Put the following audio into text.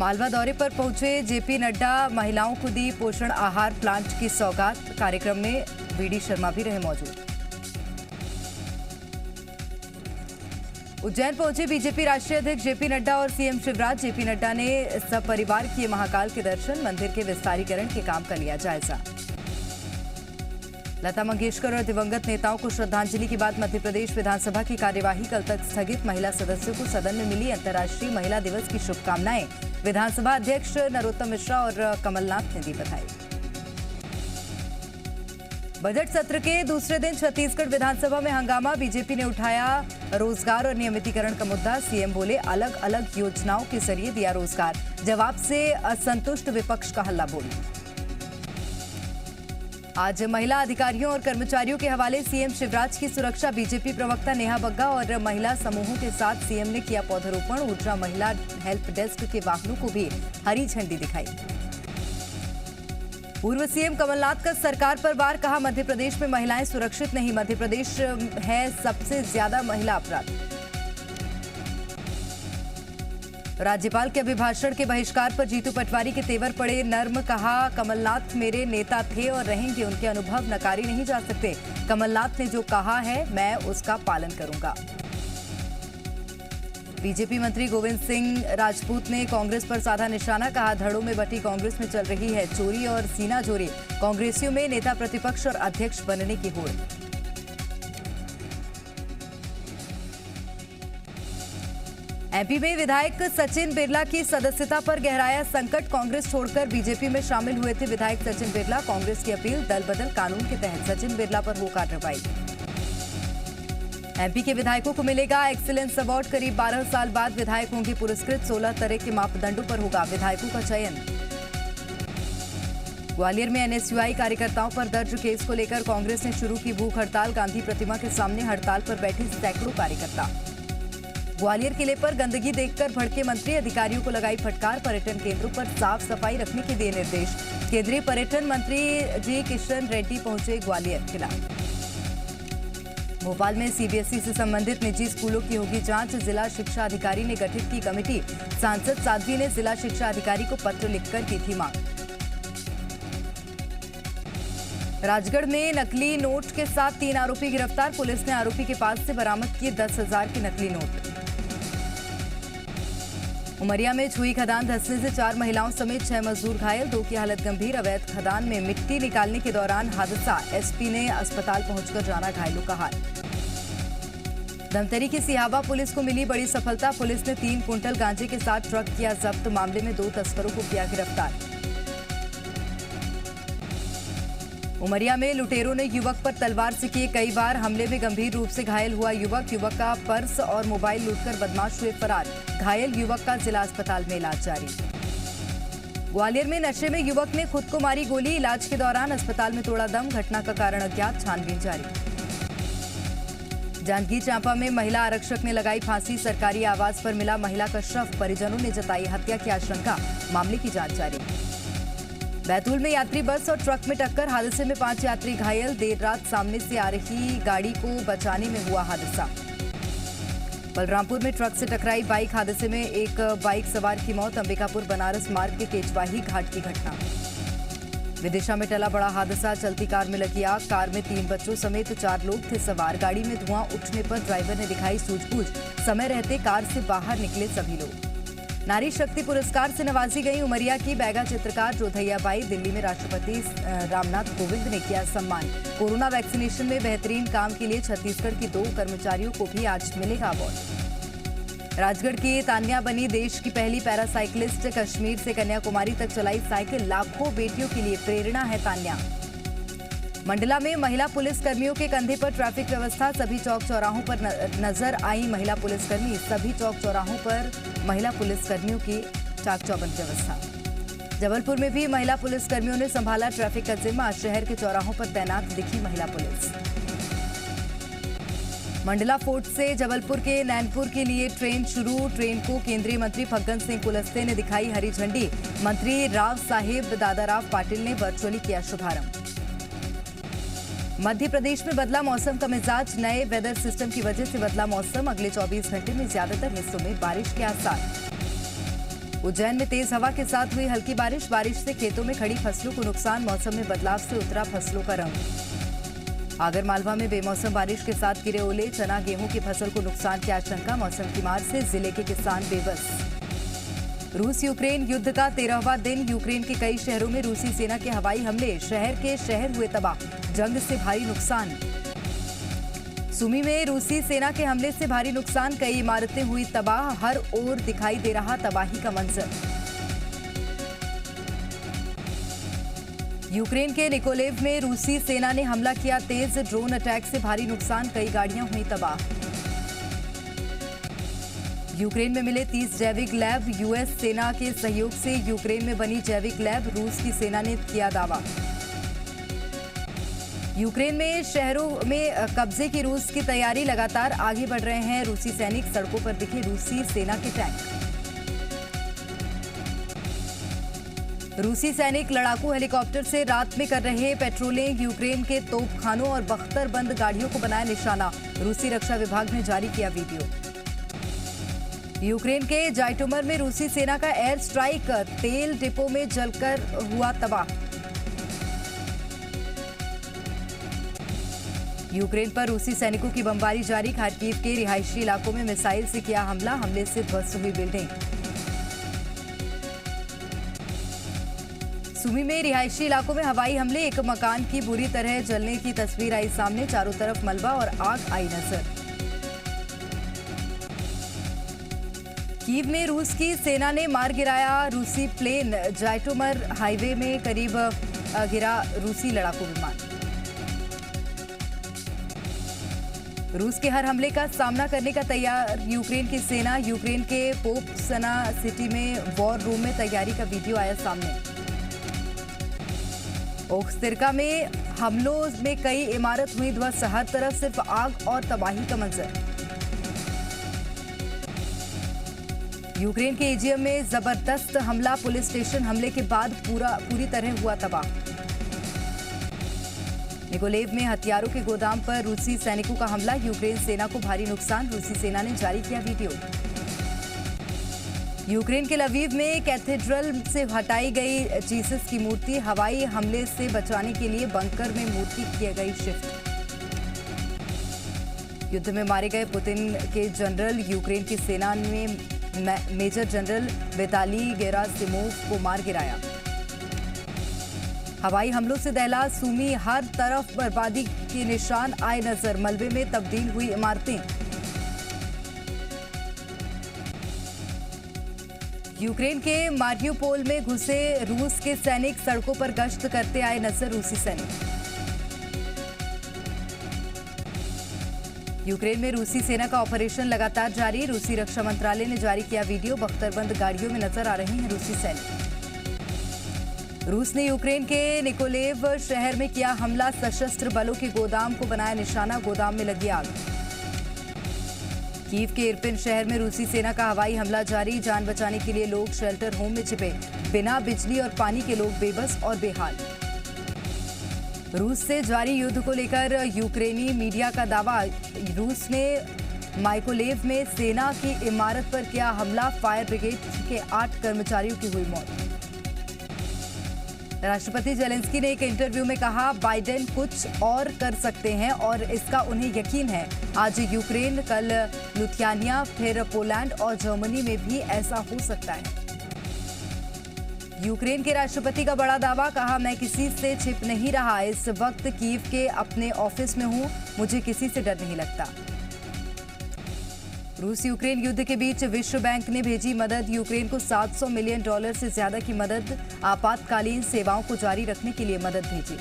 मालवा दौरे पर पहुंचे जेपी नड्डा, महिलाओं को दी पोषण आहार प्लांट की सौगात। कार्यक्रम में वीडी शर्मा भी रहे मौजूद। उज्जैन पहुंचे बीजेपी राष्ट्रीय अध्यक्ष जेपी नड्डा और सीएम शिवराज। जेपी नड्डा ने सपरिवार किए महाकाल के दर्शन, मंदिर के विस्तारीकरण के काम का लिया जायजा। लता मंगेशकर और दिवंगत नेताओं को श्रद्धांजलि के बाद मध्य प्रदेश विधानसभा की कार्यवाही कल तक स्थगित। महिला सदस्यों को सदन में मिली अंतर्राष्ट्रीय महिला दिवस की शुभकामनाएं। विधानसभा अध्यक्ष नरोत्तम मिश्रा और कमलनाथ ने दी बधाई। बजट सत्र के दूसरे दिन छत्तीसगढ़ विधानसभा में हंगामा। बीजेपी ने उठाया रोजगार और नियमितीकरण का मुद्दा। सीएम बोले अलग अलग योजनाओं के जरिए दिया रोजगार। जवाब से असंतुष्ट विपक्ष का हल्ला बोल। आज महिला अधिकारियों और कर्मचारियों के हवाले सीएम शिवराज की सुरक्षा। बीजेपी प्रवक्ता नेहा बग्गा और महिला समूहों के साथ सीएम ने किया पौधारोपण। ऊर्जा महिला हेल्प डेस्क के वाहनों को भी हरी झंडी दिखाई। पूर्व सीएम कमलनाथ का सरकार पर वार, कहा मध्य प्रदेश में महिलाएं सुरक्षित नहीं। मध्य प्रदेश है सबसे ज्यादा महिला अपराध। राज्यपाल के अभिभाषण के बहिष्कार पर जीतू पटवारी के तेवर पड़े नर्म। कहा कमलनाथ मेरे नेता थे और रहेंगे, उनके अनुभव नकारे नहीं जा सकते। कमलनाथ ने जो कहा है मैं उसका पालन करूंगा। बीजेपी मंत्री गोविंद सिंह राजपूत ने कांग्रेस पर साधा निशाना। कहा धड़ों में बटी कांग्रेस में चल रही है चोरी और सीना जोरी। कांग्रेसियों में नेता प्रतिपक्ष और अध्यक्ष बनने की होड़। एमपी में विधायक सचिन बिरला की सदस्यता पर गहराया संकट। कांग्रेस छोड़कर बीजेपी में शामिल हुए थे विधायक सचिन बिरला। कांग्रेस की अपील, दल बदल कानून के तहत सचिन बिरला पर हो कार्रवाई। एमपी के विधायकों को मिलेगा एक्सीलेंस अवार्ड। करीब 12 साल बाद विधायक होंगे पुरस्कृत। 16 तरह के मापदंडों पर होगा विधायकों का चयन। ग्वालियर में एनएसयूआई कार्यकर्ताओं पर दर्ज केस को लेकर कांग्रेस ने शुरू की भूख हड़ताल। गांधी प्रतिमा के सामने हड़ताल पर बैठे सैकड़ों कार्यकर्ता। ग्वालियर किले पर गंदगी देखकर भड़के मंत्री, अधिकारियों को लगाई फटकार। पर्यटन केंद्रों पर साफ सफाई रखने के दिए निर्देश। केंद्रीय पर्यटन मंत्री जी किशन रेड्डी पहुंचे ग्वालियर किला। भोपाल में सीबीएसई से संबंधित निजी स्कूलों की होगी जांच। जिला शिक्षा अधिकारी ने गठित की कमेटी। सांसद साध्वी ने जिला शिक्षा अधिकारी को पत्र लिखकर की थी मांग। राजगढ़ में नकली नोट के साथ 3 आरोपी गिरफ्तार। पुलिस ने आरोपी के पास से बरामद किए 10,000 के नकली नोट। उमरिया में छुई खदान धंसने से 4 महिलाओं समेत 6 मजदूर घायल। 2 की हालत गंभीर। अवैध खदान में मिट्टी निकालने के दौरान हादसा। एसपी ने अस्पताल पहुंचकर जाना घायलों का हाल। धमतरी की सिहावा पुलिस को मिली बड़ी सफलता। पुलिस ने 3 कुंटल गांजे के साथ ट्रक किया जब्त। मामले में 2 तस्करों को किया गिरफ्तार। उमरिया में लुटेरों ने युवक पर तलवार से किए कई बार हमले में गंभीर रूप से घायल हुआ युवक। युवक का पर्स और मोबाइल लूटकर बदमाश हुए फरार। घायल युवक का जिला अस्पताल में इलाज जारी। ग्वालियर में नशे में युवक ने खुद को मारी गोली। इलाज के दौरान अस्पताल में तोड़ा दम। घटना का कारण अज्ञात, छानबीन जारी। जांजगीर चांपा में महिला आरक्षक ने लगाई फांसी। सरकारी आवास पर मिला महिला का शव। परिजनों ने जताई हत्या की आशंका। मामले की जांच जारी। बैतूल में यात्री बस और ट्रक में टक्कर। हादसे में 5 यात्री घायल। देर रात सामने से आ रही गाड़ी को बचाने में हुआ हादसा। बलरामपुर में ट्रक से टकराई बाइक। हादसे में एक बाइक सवार की मौत। अंबिकापुर बनारस मार्ग के केचवाही घाट की घटना। विदिशा में टला बड़ा हादसा। चलती कार में लगी आग। कार में 3 बच्चों समेत 4 लोग थे सवार। गाड़ी में धुआं उठने पर ड्राइवर ने दिखाई सूझबूझ। समय रहते कार से बाहर निकले सभी लोग। नारी शक्ति पुरस्कार से नवाजी गई उमरिया की बैगा चित्रकार जोधैया बाई। दिल्ली में राष्ट्रपति रामनाथ कोविंद ने किया सम्मान। कोरोना वैक्सीनेशन में बेहतरीन काम के लिए छत्तीसगढ़ की 2 कर्मचारियों को भी आज मिलेगा अवार्ड। राजगढ़ की तान्या बनी देश की पहली पैरासाइकिलिस्ट। कश्मीर से कन्याकुमारी तक चलाई साइकिल। लाखों बेटियों के लिए प्रेरणा है तान्या। मंडला में महिला पुलिस कर्मियों के कंधे पर ट्रैफिक व्यवस्था। सभी चौक चौराहों पर नजर आई महिला पुलिसकर्मी। सभी चौक चौराहों पर महिला पुलिसकर्मियों की चाक चौबंद व्यवस्था। जबलपुर में भी महिला पुलिसकर्मियों ने संभाला ट्रैफिक का जिम्मा। शहर के चौराहों पर तैनात दिखी महिला पुलिस। मंडला फोर्ट से जबलपुर के नैनपुर के लिए ट्रेन शुरू। ट्रेन को केंद्रीय मंत्री फग्गन सिंह कुलस्ते ने दिखाई हरी झंडी। मंत्री राव साहेब दादाराव पाटिल ने वर्चुअली किया शुभारंभ। मध्य प्रदेश में बदला मौसम का मिजाज। नए वेदर सिस्टम की वजह से बदला मौसम। अगले 24 घंटे में ज्यादातर हिस्सों में बारिश के आसार। उज्जैन में तेज हवा के साथ हुई हल्की बारिश से खेतों में खड़ी फसलों को नुकसान। मौसम में बदलाव से उतरा फसलों का रंग। आगर मालवा में बेमौसम बारिश के साथ गिरे ओले। चना गेहूं की फसल को नुकसान की आशंका। मौसम की मार से जिले के किसान बेबस। रूस यूक्रेन युद्ध का 13वां दिन। यूक्रेन के कई शहरों में रूसी सेना के हवाई हमले। शहर हुए तबाह। जंग से भारी नुकसान। सुमी में रूसी सेना के हमले से भारी नुकसान। कई इमारतें हुई तबाह। हर ओर दिखाई दे रहा तबाही का मंजर। यूक्रेन के निकोलेव में रूसी सेना ने हमला किया तेज। ड्रोन अटैक से भारी नुकसान। कई गाड़ियां हुई तबाह। यूक्रेन में मिले 30 जैविक लैब। यूएस सेना के सहयोग से यूक्रेन में बनी जैविक लैब। रूस की सेना ने किया दावा। यूक्रेन में शहरों में कब्जे की रूस की तैयारी। लगातार आगे बढ़ रहे हैं रूसी सैनिक। सड़कों पर दिखे रूसी सेना के टैंक। रूसी सैनिक लड़ाकू हेलीकॉप्टर से रात में कर रहे पेट्रोलिंग। यूक्रेन के तोपखानों और बख्तरबंद गाड़ियों को बनाया निशाना। रूसी रक्षा विभाग ने जारी किया वीडियो। यूक्रेन के जाइटोमर में रूसी सेना का एयर स्ट्राइक। तेल डिपो में जलकर हुआ तबाह। यूक्रेन पर रूसी सैनिकों की बमबारी जारी। खार्किव के रिहायशी इलाकों में मिसाइल से किया हमला। हमले से ध्वस्त हुई बिल्डिंग। सुमी में रिहायशी इलाकों में हवाई हमले। एक मकान की बुरी तरह जलने की तस्वीर आई सामने। चारों तरफ मलबा और आग आई नजर। कीव में रूस की सेना ने मार गिराया रूसी प्लेन। जाइटोमर हाईवे में करीब गिरा रूसी लड़ाकू विमान। रूस के हर हमले का सामना करने का तैयार यूक्रेन की सेना। यूक्रेन के पोपसना सिटी में वॉर रूम में तैयारी का वीडियो आया सामने। ओक्सतिर्का में हमलों में कई इमारत हुई ध्वस्त। हर तरफ सिर्फ आग और तबाही का मंजर। यूक्रेन के एजियम में जबरदस्त हमला। पुलिस स्टेशन हमले के बाद पूरी तरह हुआ तबाह। निकोलेव में हथियारों के गोदाम पर रूसी सैनिकों का हमला। यूक्रेन सेना को भारी नुकसान। रूसी सेना ने जारी किया वीडियो। यूक्रेन के लवीव में कैथेड्रल से हटाई गई जीसस की मूर्ति। हवाई हमले से बचाने के लिए बंकर में मूर्ति की गई शिफ्ट। युद्ध में मारे गए पुतिन के जनरल। यूक्रेन की सेना ने मेजर जनरल विताली गेरासिमोव को मार गिराया। हवाई हमलों से दहला सुमी। हर तरफ बर्बादी के निशान आए नजर। मलबे में तब्दील हुई इमारतें। यूक्रेन के मारियोपोल में घुसे रूस के सैनिक। सड़कों पर गश्त करते आए नजर रूसी सैनिक। यूक्रेन में रूसी सेना का ऑपरेशन लगातार जारी। रूसी रक्षा मंत्रालय ने जारी किया वीडियो। बख्तरबंद गाड़ियों में नजर आ रहे हैं रूसी सैनिक। रूस ने यूक्रेन के निकोलेव शहर में किया हमला। सशस्त्र बलों के गोदाम को बनाया निशाना। गोदाम में लगी आग। कीव के इरपिन शहर में रूसी सेना का हवाई हमला जारी। जान बचाने के लिए लोग शेल्टर होम में छिपे। बिना बिजली और पानी के लोग बेबस और बेहाल। रूस से जारी युद्ध को लेकर यूक्रेनी मीडिया का दावा। रूस ने माइकोलेव में सेना की इमारत पर किया हमला। फायर ब्रिगेड के 8 कर्मचारियों की हुई मौत। राष्ट्रपति जेलेंस्की ने एक इंटरव्यू में कहा बाइडेन कुछ और कर सकते हैं और इसका उन्हें यकीन है। आज यूक्रेन, कल लिथुआनिया, फिर पोलैंड और जर्मनी में भी ऐसा हो सकता है। यूक्रेन के राष्ट्रपति का बड़ा दावा। कहा मैं किसी से छिप नहीं रहा। इस वक्त कीव के अपने ऑफिस में हूं। मुझे किसी से डर नहीं लगता। रूस यूक्रेन युद्ध के बीच विश्व बैंक ने भेजी मदद। यूक्रेन को $700 मिलियन से ज्यादा की मदद। आपातकालीन सेवाओं को जारी रखने के लिए मदद भेजी।